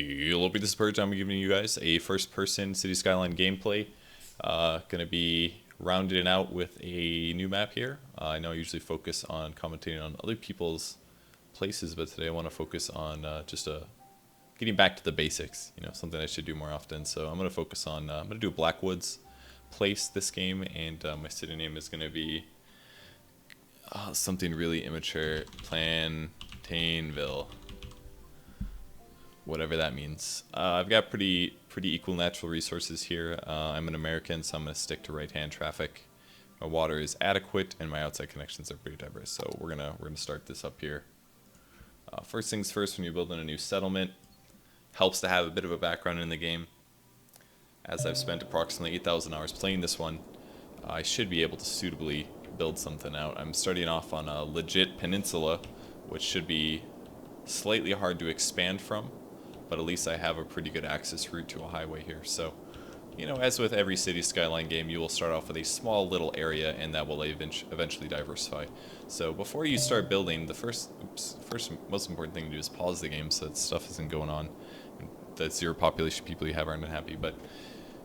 Hello, this is Purge. I'm giving you guys a first-person City Skyline gameplay. Gonna be rounding it out with a new map here. I know I usually focus on commentating on other people's places, but today I want to focus on getting back to the basics. You know, something I should do more often. So I'm gonna focus on I'm gonna do a Blackwoods place this game, and my city name is gonna be something really immature. Plantainville. Whatever that means. I've got pretty equal natural resources here. I'm an American, so I'm going to stick to right-hand traffic. My water is adequate, and my outside connections are pretty diverse. So we're gonna start this up here. First things first, when you're building a new settlement, helps to have a bit of a background in the game. As I've spent approximately 8,000 hours playing this one, I should be able to suitably build something out. I'm starting off on a legit peninsula, which should be slightly hard to expand from, but at least I have a pretty good access route to a highway here. So, you know, as with every City Skyline game, you will start off with a small little area, and that will eventually diversify. So before you start building, the first most important thing to do is pause the game so that stuff isn't going on. That zero population people you have aren't unhappy, but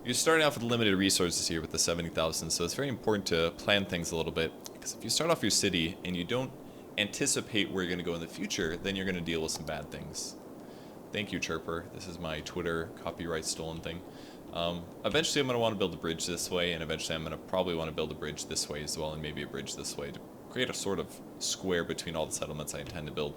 you're starting off with limited resources here with the 70,000, so it's very important to plan things a little bit, because if you start off your city and you don't anticipate where you're going to go in the future, then you're going to deal with some bad things. Thank you, Chirper. This is my Twitter copyright stolen thing. Eventually I'm going to want to build a bridge this way, and eventually I'm going to probably want to build a bridge this way as well, and maybe a bridge this way to create a sort of square between all the settlements I intend to build.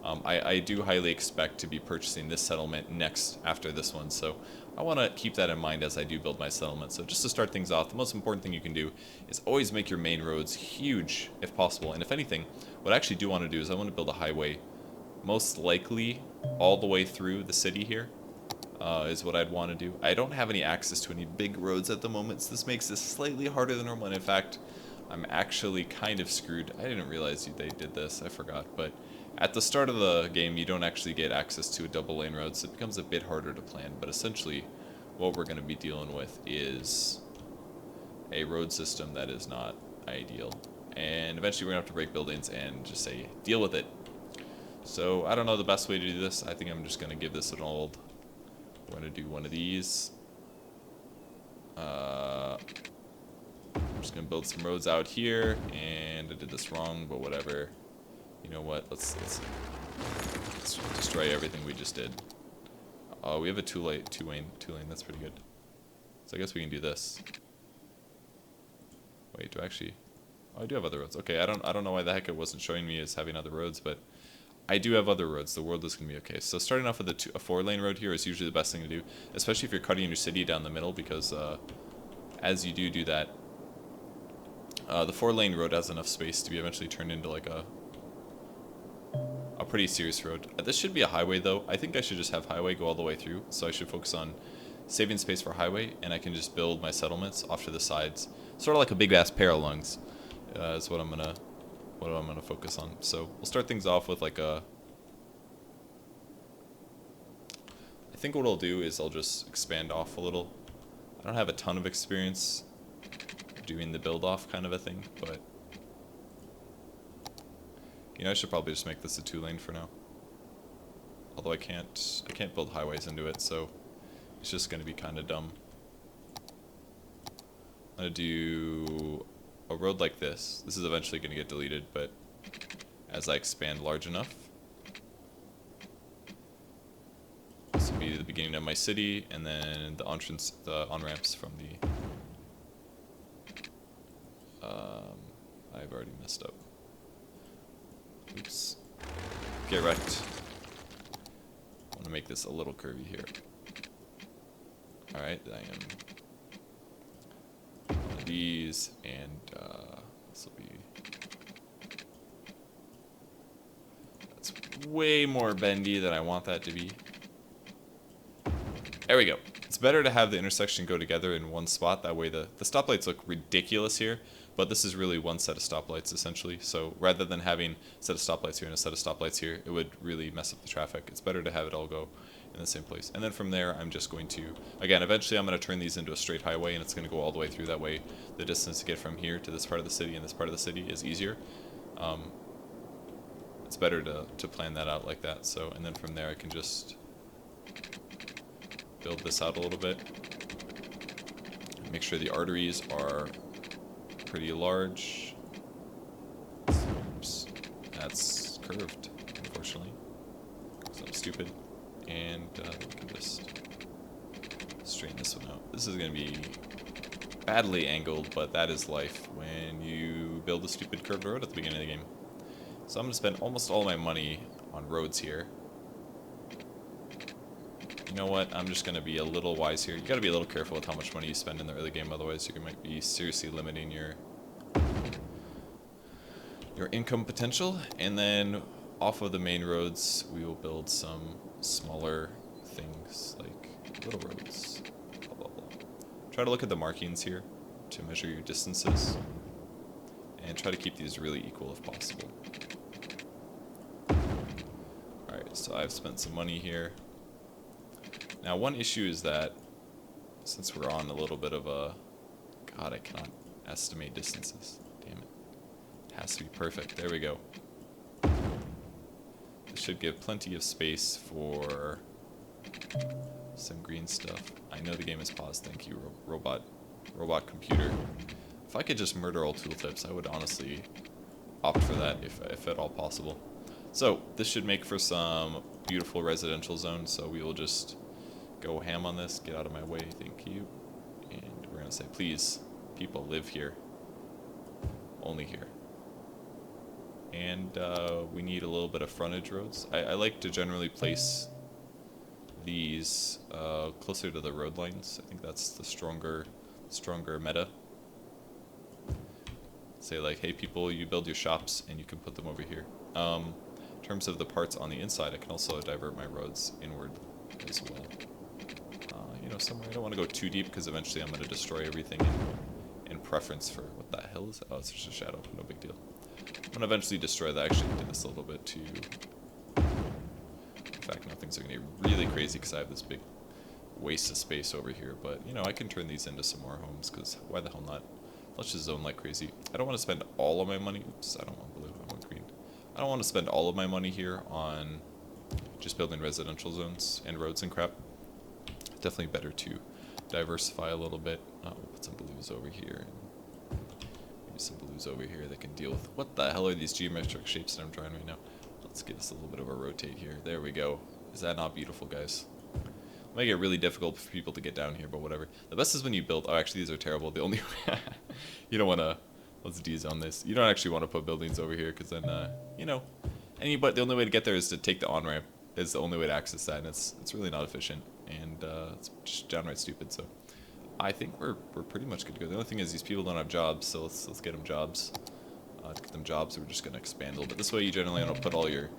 I do highly expect to be purchasing this settlement next after this one, so I want to keep that in mind as I do build my settlement. So just to start things off, the most important thing you can do is always make your main roads huge if possible, and if anything, what I actually do want to do is I want to build a highway most likely all the way through the city here, is what I'd want to do. I don't have any access to any big roads at the moment, so this makes this slightly harder than normal, and in fact, I'm actually kind of screwed. I didn't realize they did this, I forgot, but at the start of the game, you don't actually get access to a double lane road, so it becomes a bit harder to plan, but essentially, what we're going to be dealing with is a road system that is not ideal, and eventually we're going to have to break buildings and just say, deal with it. So, I don't know the best way to do this. I think I'm just going to give this an old... We're going to do one of these. I'm just going to build some roads out here, and I did this wrong, but whatever. You know what? Let's destroy everything we just did. Oh, we have a two-lane. That's pretty good. So I guess we can do this. Wait, do I actually... Oh, I do have other roads. Okay, I don't know why the heck it wasn't showing me as having other roads, but I do have other roads. The world is going to be okay. So starting off with a 4-lane road here is usually the best thing to do, especially if you're cutting your city down the middle, because as you do that, the 4-lane road has enough space to be eventually turned into like a pretty serious road. This should be a highway though. I think I should just have highway go all the way through, so I should focus on saving space for highway, and I can just build my settlements off to the sides, sort of like a big ass paralungs. Is what I'm gonna focus on. So we'll start things off with like a... I think what I'll do is I'll just expand off a little. I don't have a ton of experience doing the build off kind of a thing, but you know, I should probably just make this a 2-lane for now. Although I can't build highways into it, so it's just gonna be kind of dumb. I'm gonna do a road like this. This is eventually going to get deleted, but as I expand large enough, this will be the beginning of my city, and then the on-ramps from the... I've already messed up. Oops. Get wrecked. I want to make this a little curvy here. Alright, I am... these, and this will be... That's way more bendy than I want that to be. There we go. It's better to have the intersection go together in one spot, that way the stoplights look ridiculous here, but this is really one set of stoplights essentially, so rather than having a set of stoplights here and a set of stoplights here, it would really mess up the traffic. It's better to have it all go in the same place. And then from there, I'm just going to, again, eventually I'm going to turn these into a straight highway, and it's going to go all the way through. That way the distance to get from here to this part of the city and this part of the city is easier. It's better to plan that out like that. So, and then from there I can just build this out a little bit. Make sure the arteries are pretty large. Oops. That's curved, unfortunately. So I'm stupid. And we can just straighten this one out. This is going to be badly angled, but that is life when you build a stupid curved road at the beginning of the game. So I'm going to spend almost all my money on roads here. You know what? I'm just going to be a little wise here. You got to be a little careful with how much money you spend in the early game, otherwise you might be seriously limiting your income potential. And then off of the main roads, we will build some smaller things like little roads. Blah, blah, blah. Try to look at the markings here to measure your distances, and try to keep these really equal if possible. Alright, so I've spent some money here. Now, one issue is that since we're on a little bit of a... God, I cannot estimate distances. Damn it. It has to be perfect. There we go. This should give plenty of space for some green stuff. I know the game is paused. Thank you, robot computer. If I could just murder all tooltips, I would honestly opt for that if at all possible. So, this should make for some beautiful residential zones, so we will just go ham on this. Get out of my way, thank you. And we're going to say, please, people live here. Only here. And we need a little bit of frontage roads. I like to generally place these closer to the road lines. I think that's the stronger meta. Say like, hey people, you build your shops and you can put them over here. In terms of the parts on the inside, I can also divert my roads inward as well. You know, somewhere I don't want to go too deep because eventually I'm going to destroy everything in preference for what the hell is that? Oh, it's just a shadow. No big deal. I'm going to eventually destroy that. I actually did this a little bit too. In fact, now things are going to get really crazy because I have this big waste of space over here. But, you know, I can turn these into some more homes because why the hell not? Let's just zone like crazy. I don't want to spend all of my money. Oops, I don't want blue. I want green. I don't want to spend all of my money here on just building residential zones and roads and crap. Definitely better to diversify a little bit. We'll put some blues over here. Maybe some blues over here that can deal with... What the hell are these geometric shapes that I'm drawing right now? Let's give us a little bit of a rotate here. There we go. Is that not beautiful, guys? It might get really difficult for people to get down here, but whatever. The best is when you build... Oh, actually, these are terrible. The only... You don't want to... Let's de-zone this. You don't actually want to put buildings over here, because then, you know... But the only way to get there is to take the on-ramp. Is the only way to access that, and it's really not efficient. And it's just downright stupid, so... I think we're pretty much good to go. The only thing is these people don't have jobs, so let's get them jobs. To get them jobs, we're just going to expand a little bit. This way you generally want to put all your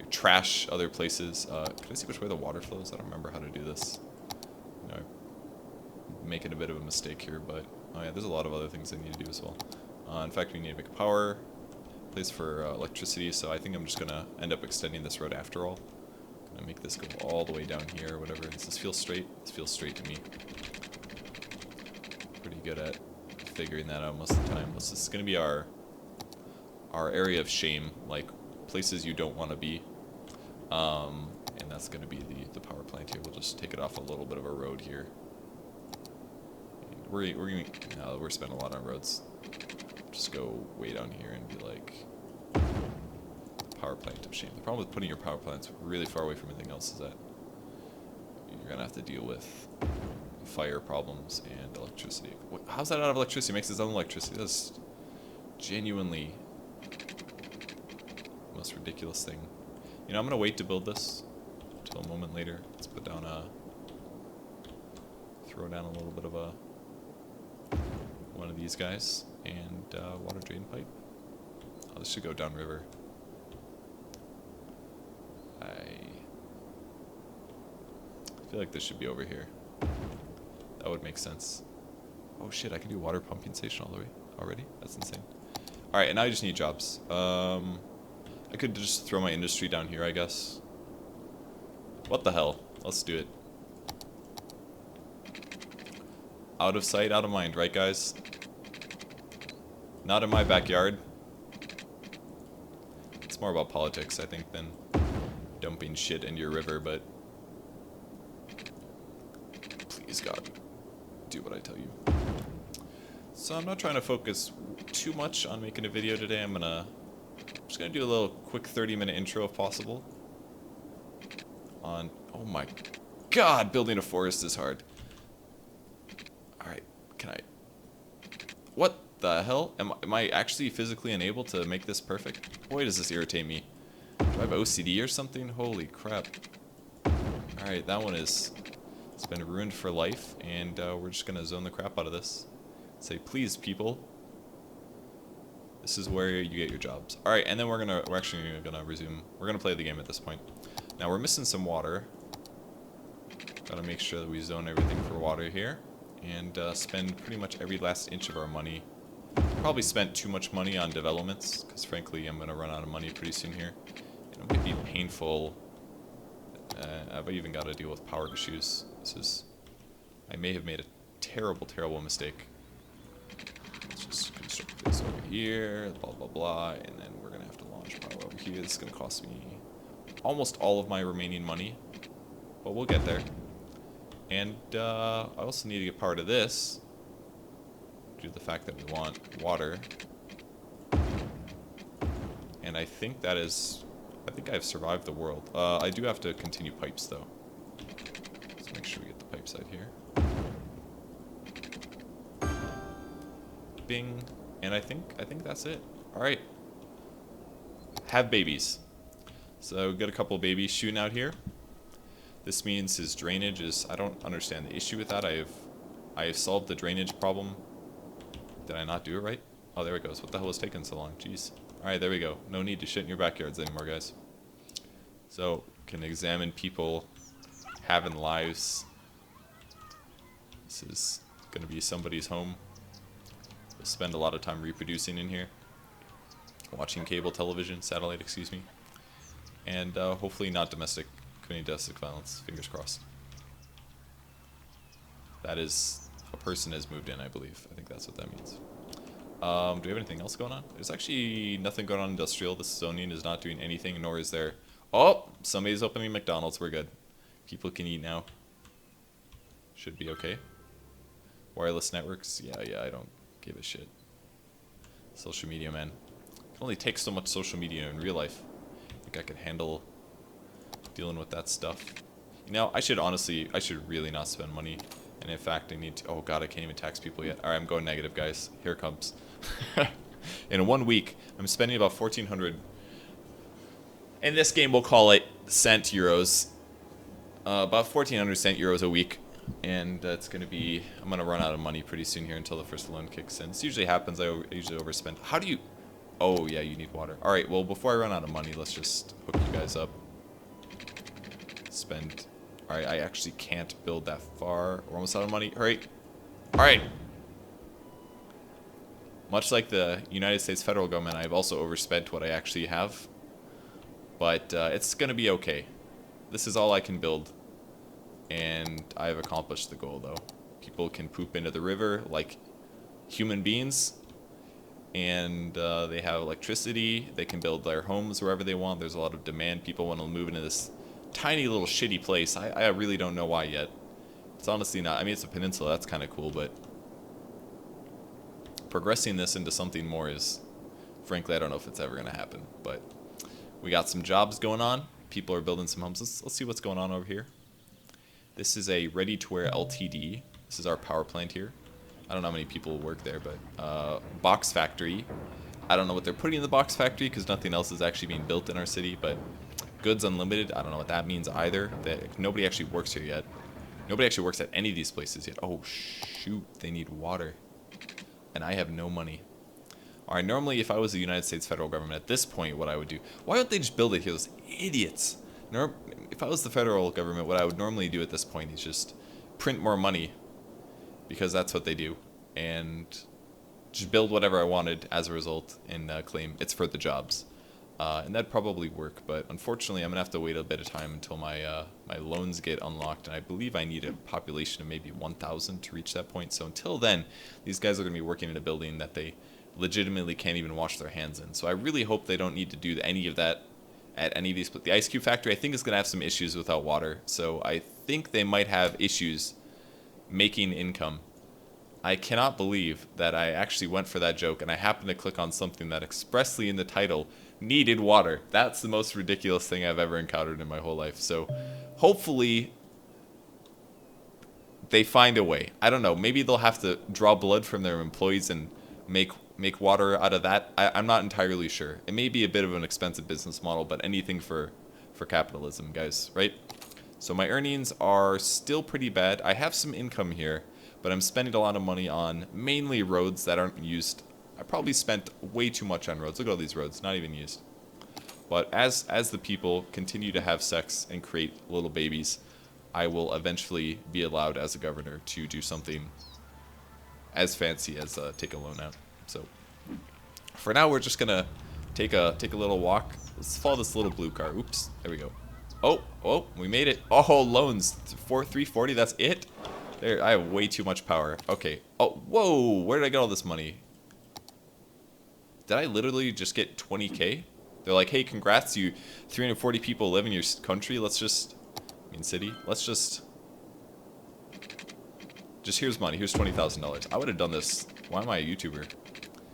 trash other places. Can I see which way the water flows? I don't remember how to do this. You know, I'm making a bit of a mistake here, but... Oh yeah, there's a lot of other things I need to do as well. In fact, we need to make a power place for electricity, so I think I'm just going to end up extending this road after all. I'm going to make this go all the way down here or whatever. Does this feel straight? This feels straight to me. Pretty good at figuring that out most of the time. This is going to be our area of shame, like places you don't want to be. And that's going to be the power plant here. We'll just take it off a little bit of a road here. And we're spending a lot on roads. Just go way down here and be like power plant of shame. The problem with putting your power plants really far away from everything else is that you're gonna have to deal with fire problems and electricity. How's that out of electricity? It makes its own electricity. That's genuinely the most ridiculous thing. You know, I'm gonna wait to build this until a moment later. Let's put down throw down a little bit of one of these guys and water drain pipe. Oh, this should go downriver. I feel like this should be over here. That would make sense. Oh shit, I can do water pumping station all the way already? That's insane. Alright, and now I just need jobs. I could just throw my industry down here, I guess. What the hell? Let's do it. Out of sight, out of mind, right guys? Not in my backyard. It's more about politics, I think, than dumping shit into your river, but Please, God, do what I tell you. So I'm not trying to focus too much on making a video today. I'm just gonna do a little quick 30-minute intro if possible. Oh my God, building a forest is hard. All right, what the hell? Am I actually physically unable to make this perfect? Boy, does this irritate me. Do I have OCD or something? Holy crap. All right, that one it's been ruined for life, and we're just gonna zone the crap out of this. Say, please, people. This is where you get your jobs. All right, and then we're actually gonna resume. We're gonna play the game at this point. Now we're missing some water. Gotta make sure that we zone everything for water here, and spend pretty much every last inch of our money. Probably spent too much money on developments, because frankly, I'm gonna run out of money pretty soon here. And it might be painful. I've even got to deal with power issues. I may have made a terrible, terrible mistake. Let's just construct this over here, blah, blah, blah, and then we're going to have to launch power over here. This is going to cost me almost all of my remaining money, but we'll get there. And I also need to get power to this, due to the fact that we want water. And I think I've survived the world. I do have to continue pipes, though. Let's make sure we get the pipes out here. Bing. And I think that's it. All right. Have babies. So we've got a couple of babies shooting out here. This means his drainage is... I don't understand the issue with that. I have solved the drainage problem. Did I not do it right? Oh, there it goes. What the hell is taking so long? Jeez. Alright, there we go. No need to shit in your backyards anymore, guys. So, can examine people having lives. This is going to be somebody's home. We'll spend a lot of time reproducing in here. Watching cable television, satellite, excuse me. And hopefully not committing domestic violence. Fingers crossed. That is, a person has moved in, I believe. I think that's what that means. Do we have anything else going on? There's actually nothing going on industrial. This zoning is not doing anything, nor is there... Oh! Somebody's opening McDonald's. We're good. People can eat now. Should be okay. Wireless networks? Yeah, I don't give a shit. Social media, man. It can only take so much social media in real life. I think I could handle dealing with that stuff. You know, I should really not spend money. And in fact, I need to... Oh god, I can't even tax people yet. Alright, I'm going negative, guys. Here it comes. In 1 week, I'm spending about 1,400. In this game, we'll call it cent euros. About 1,400 cent euros a week. And it's going to be... I'm going to run out of money pretty soon here until the first loan kicks in. This usually happens. I usually overspend. How do you... Oh, yeah, you need water. Alright, well, before I run out of money, let's just hook you guys up. Spend... Alright, I actually can't build that far. We're almost out of money. Hurry. Alright. Much like the United States federal government, I've also overspent what I actually have. But it's going to be okay. This is all I can build. And I have accomplished the goal, though. People can poop into the river like human beings. And they have electricity. They can build their homes wherever they want. There's a lot of demand. People want to move into this tiny little shitty place. I really don't know why yet. It's honestly not... I mean, it's a peninsula. That's kind of cool, but... progressing this into something more is... Frankly, I don't know if it's ever going to happen. But we got some jobs going on. People are building some homes. Let's see what's going on over here. This is a ready-to-wear LTD. This is our power plant here. I don't know how many people work there, but... box factory. I don't know what they're putting in the box factory because nothing else is actually being built in our city, but... Goods unlimited, I don't know what that means either. Nobody actually works here yet. Nobody actually works at any of these places yet. Oh, shoot, they need water. And I have no money. Alright, normally if I was the United States federal government at this point, what I would do... Why don't they just build it here? Those idiots. If I was the federal government, what I would normally do at this point is just print more money. Because that's what they do. And just build whatever I wanted as a result and claim it's for the jobs. And that'd probably work, but unfortunately I'm going to have to wait a bit of time until my my loans get unlocked, and I believe I need a population of maybe 1,000 to reach that point. So until then, these guys are going to be working in a building that they legitimately can't even wash their hands in. So I really hope they don't need to do any of that at any of these. But the ice cube factory, I think, is going to have some issues without water. So I think they might have issues making income. I cannot believe that I actually went for that joke and I happened to click on something that expressly in the title needed water. That's the most ridiculous thing I've ever encountered in my whole life. So hopefully they find a way. I don't know. Maybe they'll have to draw blood from their employees and make water out of that. I'm not entirely sure. It may be a bit of an expensive business model, but anything for capitalism, guys, right? So my earnings are still pretty bad. I have some income here, but I'm spending a lot of money on mainly roads that aren't used. I probably spent way too much on roads. Look at all these roads, not even used. But as the people continue to have sex and create little babies, I will eventually be allowed as a governor to do something as fancy as take a loan out. So for now, we're just gonna take a little walk. Let's follow this little blue car. Oops, there we go. Oh, we made it. Oh, loans, 340. That's it. There, I have way too much power. Okay. Oh, whoa, where did I get all this money? Did I literally just get 20K? They're like, hey, congrats, you 340 people live in your country. Let's just, city. Let's just here's money. Here's $20,000. I would have done this. Why am I a YouTuber?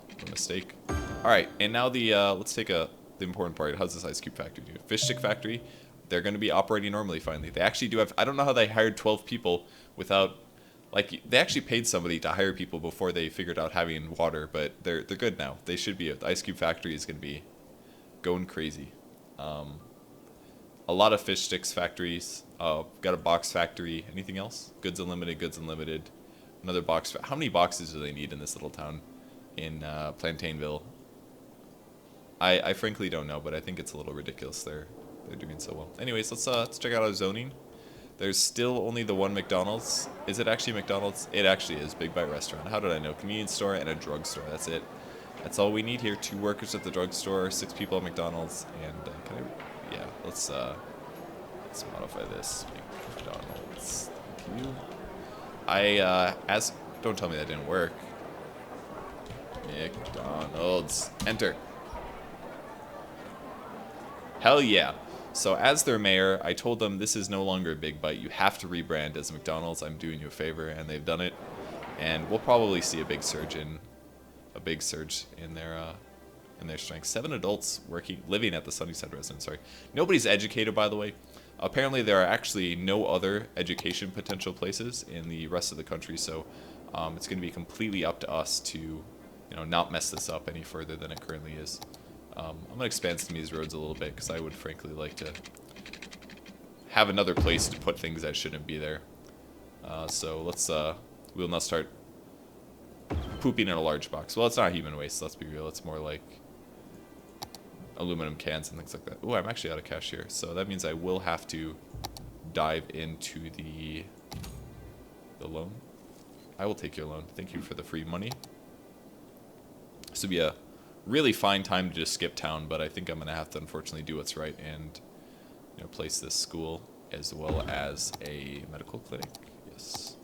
What a mistake. All right, and now let's take the important part. How's this ice cube factory do? Fish stick factory. They're going to be operating normally finally. They actually do have. I don't know how they hired 12 people without. Like, they actually paid somebody to hire people before they figured out having water, but they're good now. They should be. The ice cube factory is going to be going crazy. A lot of fish sticks factories. Got a box factory. Anything else? Goods Unlimited, Goods Unlimited. Another box. How many boxes do they need in this little town in Plantainville? I frankly don't know, but I think it's a little ridiculous. They're doing so well. Anyways, let's check out our zoning. There's still only the one McDonald's. Is it actually McDonald's? It actually is. Big Bite Restaurant. How did I know? Convenience store and a drugstore. That's it. That's all we need here. 2 workers at the drugstore, 6 people at McDonald's, and yeah, let's modify this. McDonald's. Thank you. Don't tell me that didn't work. McDonald's. Enter. Hell yeah. So as their mayor, I told them this is no longer a Big Bite. You have to rebrand as McDonald's. I'm doing you a favor, and they've done it. And we'll probably see a big surge in their strength. 7 adults living at the Sunnyside residence. Sorry, nobody's educated, by the way. Apparently, there are actually no other education potential places in the rest of the country. So it's going to be completely up to us to, not mess this up any further than it currently is. I'm going to expand some of these roads a little bit because I would frankly like to have another place to put things that shouldn't be there. So we'll now start pooping in a large box. Well, it's not human waste, let's be real. It's more like aluminum cans and things like that. Ooh, I'm actually out of cash here. So that means I will have to dive into the loan. I will take your loan. Thank you for the free money. This would be a really fine time to just skip town, but I think I'm going to have to unfortunately do what's right and place this school as well as a medical clinic. Yes.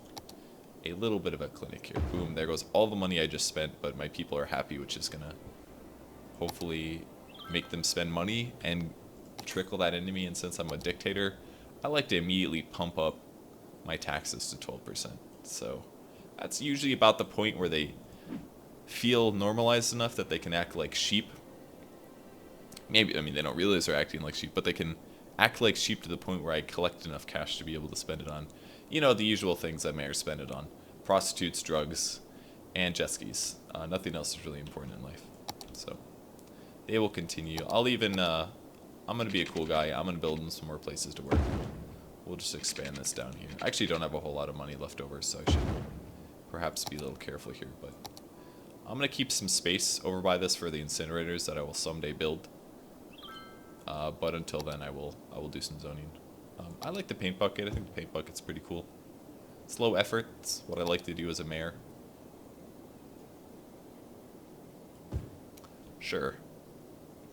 A little bit of a clinic here. Boom, there goes all the money I just spent, but my people are happy, which is going to hopefully make them spend money and trickle that into me. And since I'm a dictator, I like to immediately pump up my taxes to 12%. So that's usually about the point where they feel normalized enough that they can act like sheep. Maybe, they don't realize they're acting like sheep, but they can act like sheep to the point where I collect enough cash to be able to spend it on, the usual things that mayors spend it on. Prostitutes, drugs, and jet skis. Nothing else is really important in life. So they will continue. I'll even, I'm going to be a cool guy. I'm going to build them some more places to work. We'll just expand this down here. I actually don't have a whole lot of money left over, so I should perhaps be a little careful here, but I'm going to keep some space over by this for the incinerators that I will someday build. But until then, I will do some zoning. I like the paint bucket. I think the paint bucket's pretty cool. It's low effort. It's what I like to do as a mayor. Sure.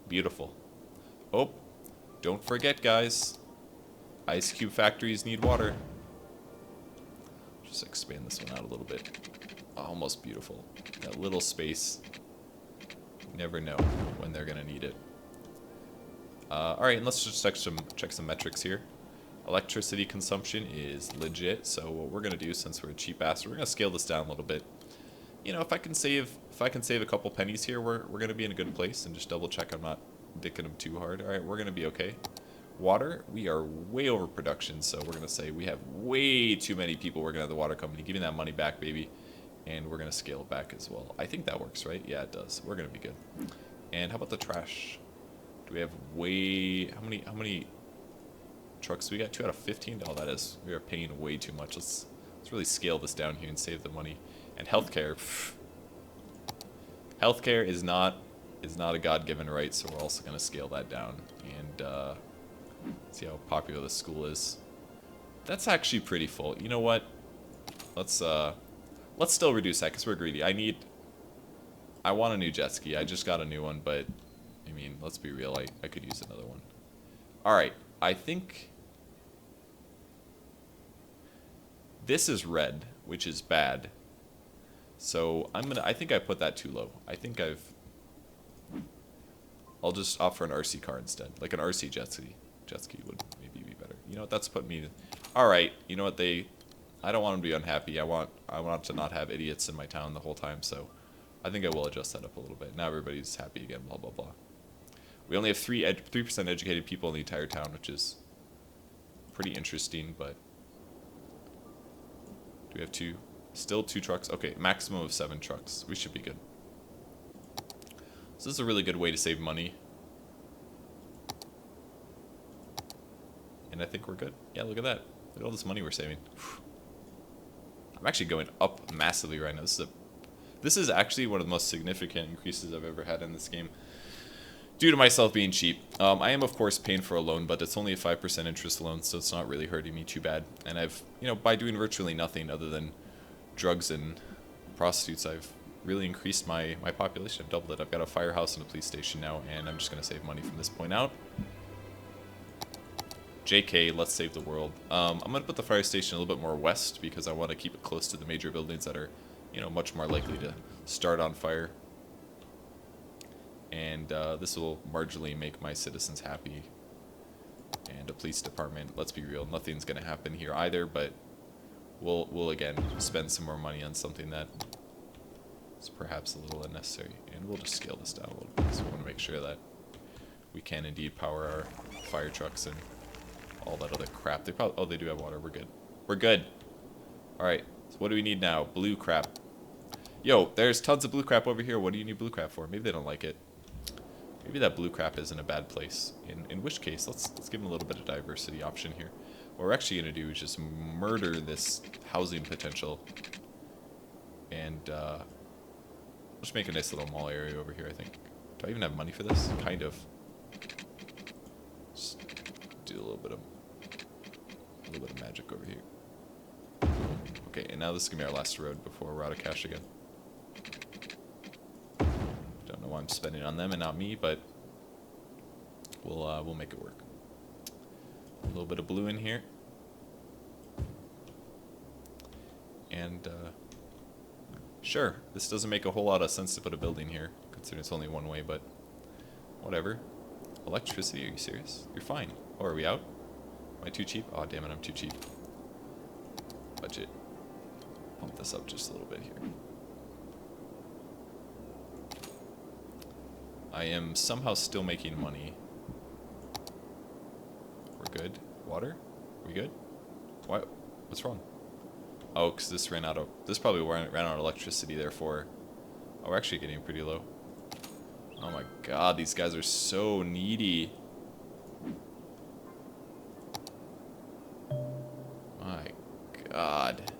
Beautiful. Oh, don't forget, guys. Ice cube factories need water. Just expand this one out a little bit. Almost beautiful. That little space. You never know when they're gonna need it. All right, and let's just check some metrics here. Electricity consumption is legit, so what we're gonna do, since we're a cheap ass, we're gonna scale this down a little bit. You know, if I can save a couple pennies here, we're gonna be in a good place. And just double check I'm not dicking them too hard. All right, we're gonna be okay. Water, we are way over production, so we're gonna say we have way too many people working at the water company. Give me that money back, baby. And we're gonna scale it back as well. I think that works, right? Yeah, it does. We're gonna be good. And how about the trash? Do we have how many trucks do we got? 2 out of 15? Oh, that is, we are paying way too much. Let's really scale this down here and save the money. And healthcare. Healthcare is not a God-given right, so we're also gonna scale that down. And see how popular the school is. That's actually pretty full. You know what? Let's still reduce that because we're greedy. I want a new jet ski. I just got a new one, but I mean, let's be real. I could use another one. All right, I think this is red, which is bad. So I think I put that too low. I think I'll just offer an RC car instead, like an RC jet ski. Jet ski would maybe be better. You know what? That's put me. All right. You know what? I don't want them to be unhappy. I want to not have idiots in my town the whole time. So I think I will adjust that up a little bit. Now everybody's happy again. Blah blah blah. We only have 3% educated people in the entire town, which is pretty interesting. But do we have two? Still 2 trucks. Okay, maximum of 7 trucks. We should be good. So this is a really good way to save money. And I think we're good. Yeah, look at that. Look at all this money we're saving. I'm actually going up massively right now. This is actually one of the most significant increases I've ever had in this game, due to myself being cheap. I am, of course, paying for a loan, but it's only a 5% interest loan, so it's not really hurting me too bad. And I've, by doing virtually nothing other than drugs and prostitutes, I've really increased my population. I've doubled it. I've got a firehouse and a police station now, and I'm just going to save money from this point out. JK, let's save the world. I'm going to put the fire station a little bit more west because I want to keep it close to the major buildings that are, much more likely to start on fire. And this will marginally make my citizens happy. And a police department, let's be real, nothing's going to happen here either, but we'll again spend some more money on something that is perhaps a little unnecessary. And we'll just scale this down a little bit, so we want to make sure that we can indeed power our fire trucks and all that other crap. They do have water. We're good. We're good. All right. So what do we need now? Blue crap. Yo, there's tons of blue crap over here. What do you need blue crap for? Maybe they don't like it. Maybe that blue crap is in a bad place. In which case, let's give them a little bit of diversity option here. What we're actually gonna do is just murder this housing potential, and just make a nice little mall area over here. I think. Do I even have money for this? Kind of. Just do a little bit of magic over here. Okay, and now this is gonna be our last road before we're out of cash again. Don't know why I'm spending on them and not me, but we'll make it work. A little bit of blue in here, and sure, this doesn't make a whole lot of sense to put a building here, considering it's only one way, but whatever. Electricity? Are you serious? You're fine. Oh, are we out? Am I too cheap? Oh, damn it, I'm too cheap. Budget. Pump this up just a little bit here. I am somehow still making money. We're good. Water? We good? What? What's wrong? Oh, because this ran out of... This probably ran out of electricity, therefore... Oh, we're actually getting pretty low. Oh my god, these guys are so needy. My god.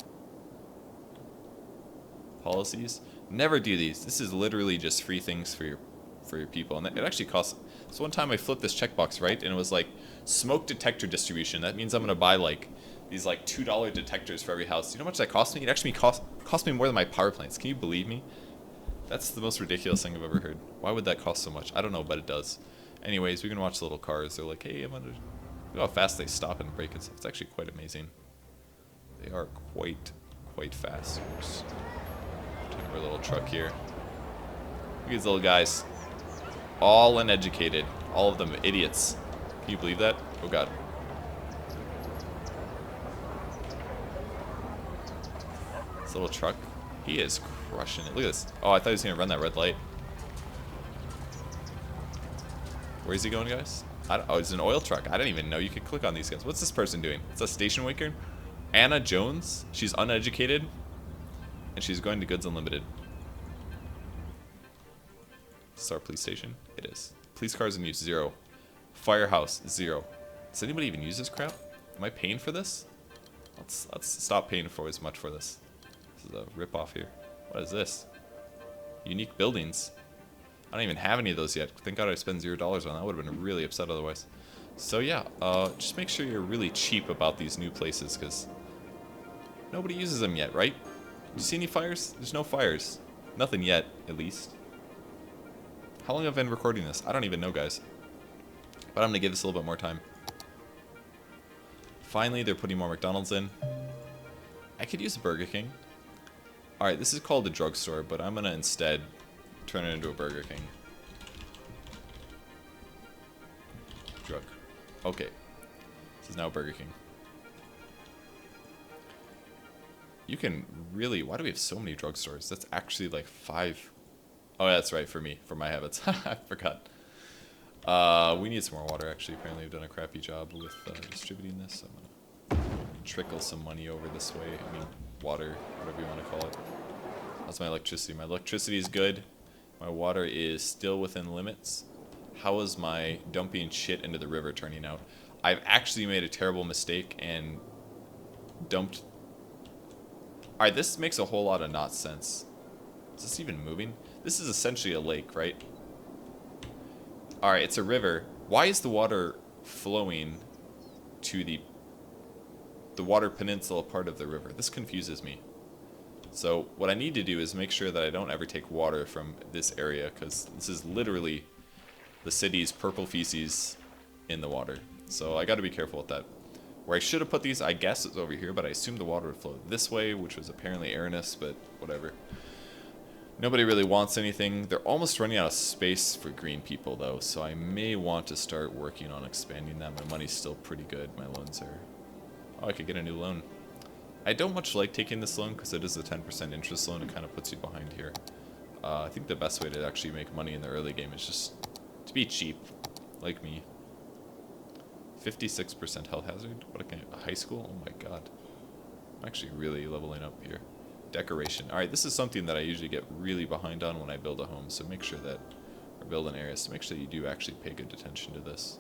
Policies? Never do these. This is literally just free things for your people. And it actually costs... So one time I flipped this checkbox, right? And it was like, smoke detector distribution. That means I'm going to buy like these like $2 detectors for every house. You know how much that cost me? It actually cost me more than my power plants. Can you believe me? That's the most ridiculous thing I've ever heard. Why would that cost so much? I don't know, but it does. Anyways, we can watch the little cars. They're like, hey, look how fast they stop and brake and stuff. It's actually quite amazing. They are quite fast. Just take our little truck here. Look at these little guys. All uneducated. All of them idiots. Can you believe that? Oh god. This little truck, he is crushing it. Look at this. Oh, I thought he was going to run that red light. Where is he going, guys? Oh, it's an oil truck. I didn't even know you could click on these guys. What's this person doing? It's a station waker. Anna Jones. She's uneducated. And she's going to Goods Unlimited. Is this our police station? It is. Police cars in use, 0. Firehouse, 0. Does anybody even use this crap? Am I paying for this? Let's stop paying for as much for this. This is a rip-off here. What is this? Unique buildings. I don't even have any of those yet. Thank God I spent $0 on that. I would have been really upset otherwise. So yeah, just make sure you're really cheap about these new places, because nobody uses them yet, right? You see any fires? There's no fires. Nothing yet, at least. How long have I been recording this? I don't even know, guys. But I'm going to give this a little bit more time. Finally, they're putting more McDonald's in. I could use a Burger King. Alright, this is called a drugstore, but I'm going to instead turn it into a Burger King. Drug. Okay. This is now Burger King. You can really... Why do we have so many drugstores? That's actually like 5. Oh, that's right, for me. For my habits. I forgot. We need some more water, actually. Apparently we've done a crappy job with distributing this. I'm going to trickle some money over this way. I mean, water, whatever you want to call it. How's my electricity? My electricity is good. My water is still within limits. How is my dumping shit into the river turning out? I've actually made a terrible mistake and dumped... Alright, this makes a whole lot of not sense. Is this even moving? This is essentially a lake, right? Alright, it's a river. Why is the water flowing to the water peninsula part of the river? This confuses me. So what I need to do is make sure that I don't ever take water from this area, because this is literally the city's purple feces in the water. So I got to be careful with that. Where I should have put these, I guess, is over here, but I assumed the water would flow this way, which was apparently erroneous, but whatever. Nobody really wants anything. They're almost running out of space for green people, though, so I may want to start working on expanding that. My money's still pretty good. My loans are... Oh, I could get a new loan. I don't much like taking this loan because it is a 10% interest loan. It kind of puts you behind here. I think the best way to actually make money in the early game is just to be cheap, like me. 56% health hazard? What a high school? Oh my god. I'm actually really leveling up here. Decoration. Alright, this is something that I usually get really behind on when I build a home, so make sure that, or build an area, so make sure that you do actually pay good attention to this.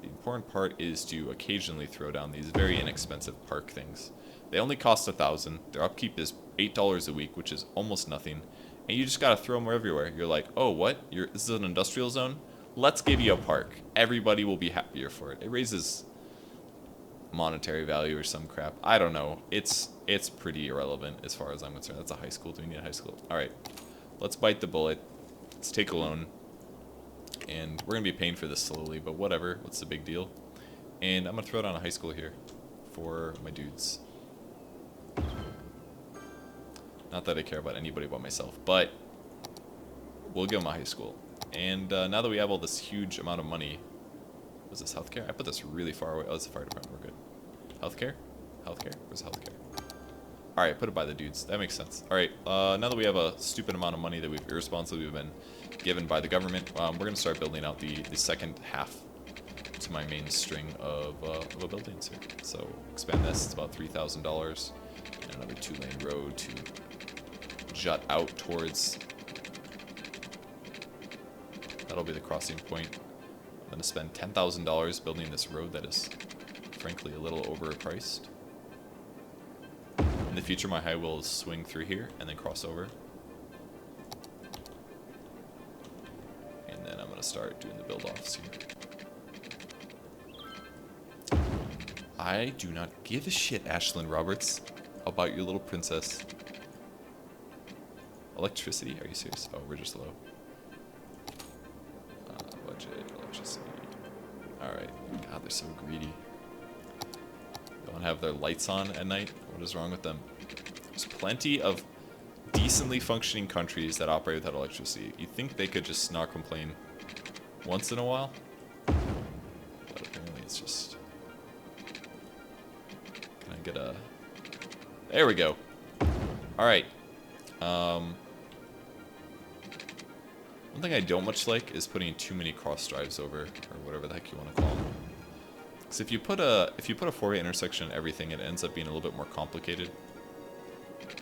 The important part is to occasionally throw down these very inexpensive park things. They only cost $1,000. Their upkeep is $8 a week, which is almost nothing. And you just gotta throw them everywhere. You're like, oh, what? This is an industrial zone? Let's give you a park. Everybody will be happier for it. It raises monetary value or some crap. I don't know. It's pretty irrelevant as far as I'm concerned. That's a high school. Do we need a high school? Alright. Let's bite the bullet. Let's take a loan. And we're going to be paying for this slowly, but whatever. What's the big deal? And I'm going to throw down a high school here for my dudes. Not that I care about anybody but myself, but we'll give them a high school. And now that we have all this huge amount of money... Was this healthcare? I put this really far away. Oh, it's the fire department. We're good. Healthcare? Healthcare? Where's healthcare? Alright, put it by the dudes. That makes sense. Alright, now that we have a stupid amount of money that we've irresponsibly been given by the government, we're going to start building out the second half to my main string of buildings here. So, expand this. It's about $3,000. And another 2-lane road to jut out towards... That'll be the crossing point. I'm going to spend $10,000 building this road that is, frankly, a little overpriced. In the future, my highway will swing through here and then cross over. And then I'm going to start doing the build-offs here. I do not give a shit, Ashlyn Roberts, about your little princess. Electricity? Are you serious? Oh, we're just low. Budget, electricity. Alright. God, they're so greedy. They don't have their lights on at night? What is wrong with them? There's plenty of decently functioning countries that operate without electricity. You'd think they could just not complain once in a while? But apparently it's just... Can I get a... There we go. Alright. One thing I don't much like is putting too many cross drives over, or whatever the heck you want to call them. Because if you put a four-way intersection in everything, it ends up being a little bit more complicated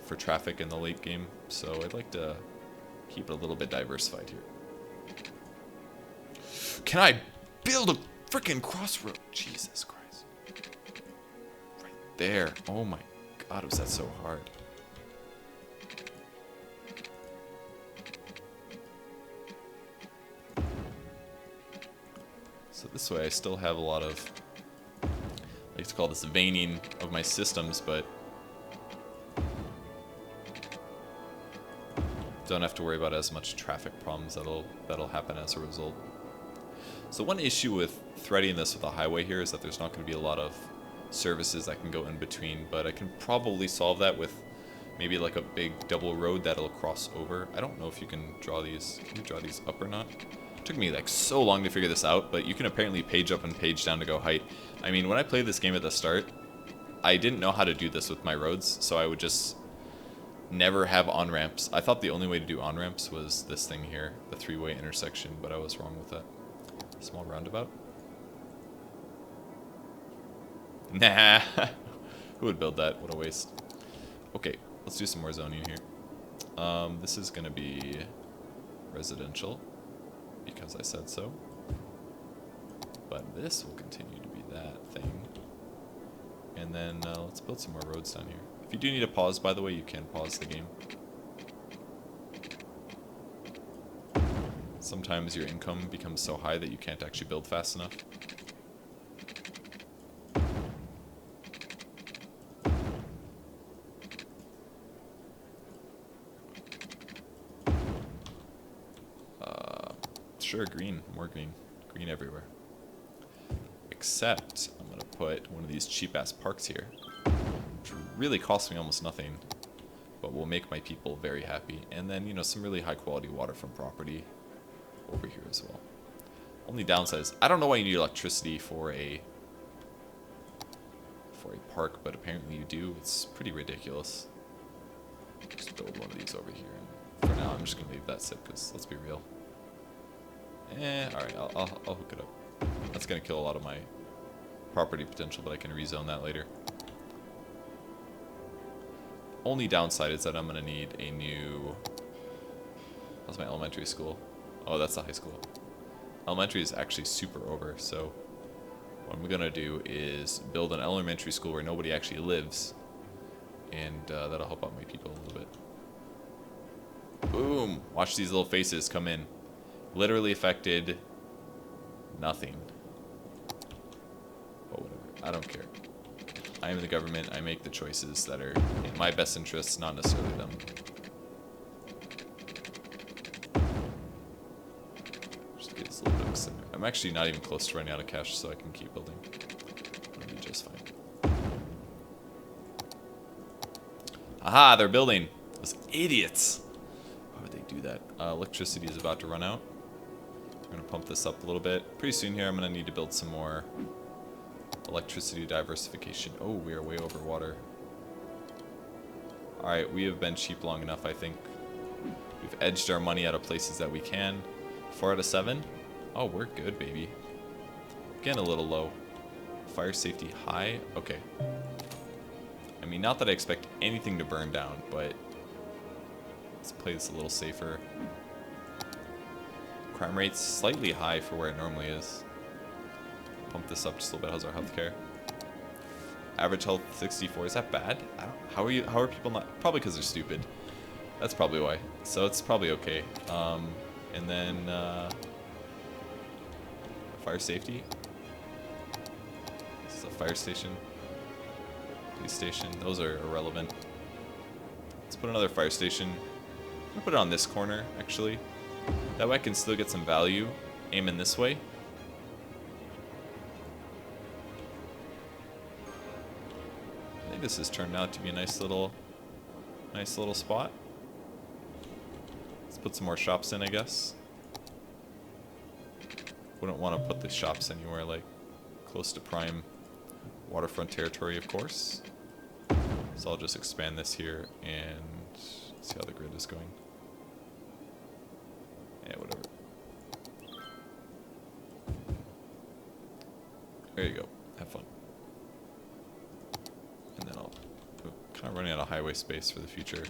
for traffic in the late game. So I'd like to keep it a little bit diversified here. Can I build a freaking crossroad? Jesus Christ. Right there. Oh my god, was that so hard. So this way I still have a lot of, I like to call this veining of my systems, but don't have to worry about as much traffic problems that'll happen as a result. So one issue with threading this with a highway here is that there's not going to be a lot of services that can go in between, but I can probably solve that with maybe like a big double road that'll cross over. I don't know if you can draw these. Can you draw these up or not? It took me like so long to figure this out, but you can apparently page up and page down to go height. I mean, when I played this game at the start, I didn't know how to do this with my roads, so I would just never have on-ramps. I thought the only way to do on-ramps was this thing here, the three-way intersection, but I was wrong with that. Small roundabout? Nah. Who would build that? What a waste. Okay, let's do some more zoning here. This is gonna be residential, because I said so. But this will continue to be that thing. And then let's build some more roads down here. If you do need to pause, by the way, you can pause the game. Sometimes your income becomes so high that you can't actually build fast enough. Sure, green. More green. Green everywhere. Except, I'm going to put one of these cheap-ass parks here. Which really costs me almost nothing, but will make my people very happy. And then, you know, some really high-quality waterfront property over here as well. Only downside is, I don't know why you need electricity for a park, but apparently you do. It's pretty ridiculous. Just build one of these over here. And for now, I'm just going to leave that sit, because let's be real. Alright, I'll hook it up. That's going to kill a lot of my property potential, but I can rezone that later. Only downside is that I'm going to need a new... That's my elementary school. Oh, that's the high school. Elementary is actually super over, so what I'm going to do is build an elementary school where nobody actually lives, and that'll help out my people a little bit. Boom! Watch these little faces come in. Literally affected nothing. But whatever. I don't care. I am the government. I make the choices that are in my best interests, not necessarily them. Just get this little bit of center. I'm actually not even close to running out of cash, so I can keep building. It'll be just fine. Aha! They're building! Those idiots! Why would they do that? Electricity is about to run out. We're going to pump this up a little bit. Pretty soon here I'm going to need to build some more electricity diversification. Oh, we are way over water. Alright, we have been cheap long enough, I think. We've edged our money out of places that we can. 4 out of 7? Oh, we're good, baby. Again, a little low. Fire safety high? Okay. I mean, not that I expect anything to burn down, but let's play this a little safer. Crime rate's slightly high for where it normally is. Pump this up just a little bit. How's our healthcare? Average health 64. Is that bad? I don't, how are people not? Probably because they're stupid. That's probably why. So it's probably okay. And then fire safety. This is a fire station. Police station. Those are irrelevant. Let's put another fire station. I'm gonna put it on this corner actually. That way I can still get some value aiming this way. I think this has turned out to be a nice little spot. Let's put some more shops in, I guess. Wouldn't want to put the shops anywhere like close to prime waterfront territory, of course. So I'll just expand this here and see how the grid is going. Yeah, whatever. There you go. Have fun. And then I'll kind of running out of highway space for the future.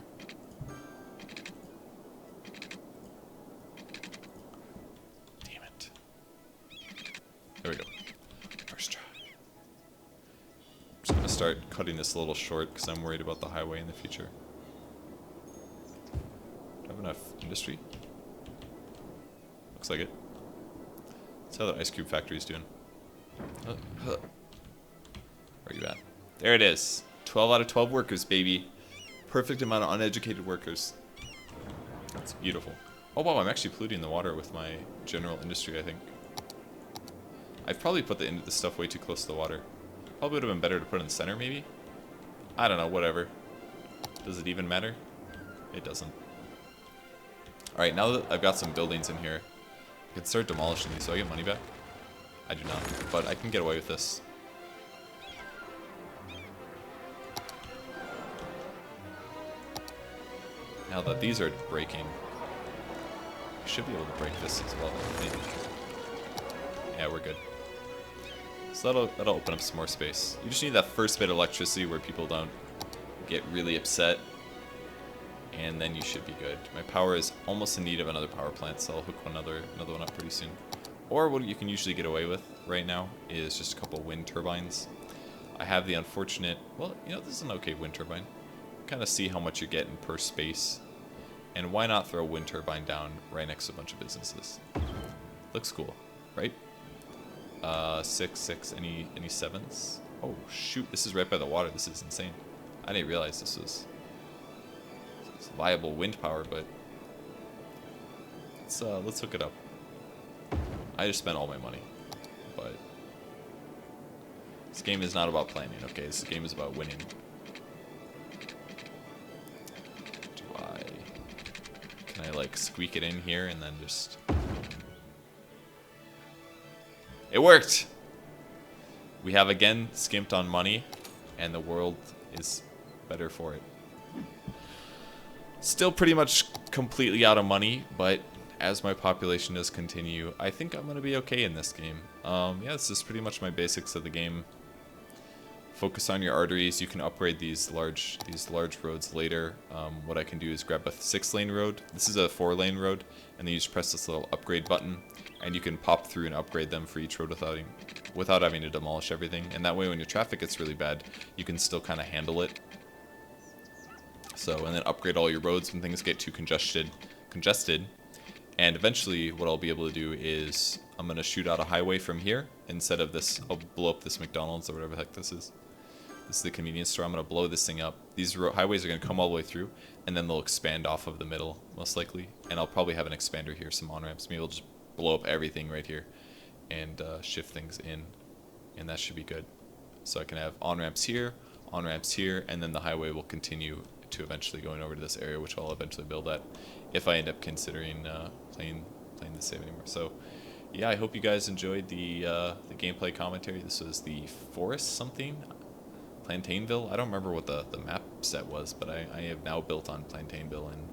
Damn it. There we go. First try. I'm just gonna start cutting this a little short because I'm worried about the highway in the future. Do I have enough industry? Looks like it. Let's see how the ice cube factory is doing. Where are you at? There it is. 12 out of 12 workers, baby. Perfect amount of uneducated workers. That's beautiful. Oh wow, I'm actually polluting the water with my general industry, I think. I've probably put the stuff way too close to the water. Probably would have been better to put it in the center, maybe? I don't know, whatever. Does it even matter? It doesn't. Alright, now that I've got some buildings in here, I can start demolishing these. So I get money back? I do not, but I can get away with this. Now that these are breaking, I should be able to break this as well, maybe. Yeah, we're good. So that'll open up some more space. You just need that first bit of electricity where people don't get really upset, and then you should be good. My power is almost in need of another power plant, so I'll hook another one up pretty soon. Or what you can usually get away with right now is just a couple wind turbines. I have the unfortunate, well, you know, this is an okay wind turbine. Kind of see how much you're getting per space. And why not throw a wind turbine down right next to a bunch of businesses? Looks cool, right? 6, any 7s? Oh shoot, this is right by the water. This is insane. I didn't realize this was viable wind power, but let's hook it up. I just spent all my money, but this game is not about planning, okay? This game is about winning. Can I like squeak it in here and then just... It worked! We have again skimped on money, and the world is better for it. Still pretty much completely out of money, but as my population does continue, I think I'm going to be okay in this game. Yeah, this is pretty much my basics of the game. Focus on your arteries. You can upgrade these large roads later. What I can do is grab a 6-lane road. This is a 4-lane road, and then you just press this little upgrade button, and you can pop through and upgrade them for each road without having to demolish everything. And that way, when your traffic gets really bad, you can still kind of handle it. So, and then upgrade all your roads when things get too congested. And eventually, what I'll be able to do is I'm going to shoot out a highway from here. Instead of this, I'll blow up this McDonald's or whatever the heck this is. This is the convenience store. I'm going to blow this thing up. These highways are going to come all the way through, and then they'll expand off of the middle, most likely. And I'll probably have an expander here, some on-ramps. Maybe I'll just blow up everything right here and shift things in, and that should be good. So I can have on-ramps here, and then the highway will continue to eventually going over to this area, which I'll eventually build at if I end up considering playing the save anymore. So yeah, I hope you guys enjoyed the gameplay commentary. This was the Forest something, Plantainville. I don't remember what the map set was, but I have now built on Plantainville and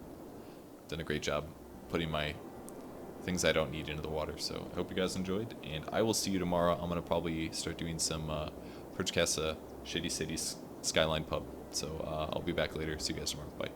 done a great job putting my things I don't need into the water. So I hope you guys enjoyed, and I will see you tomorrow. I'm gonna probably start doing some Purge Shady Cities Skyline pub. So I'll be back later. See you guys tomorrow. Bye.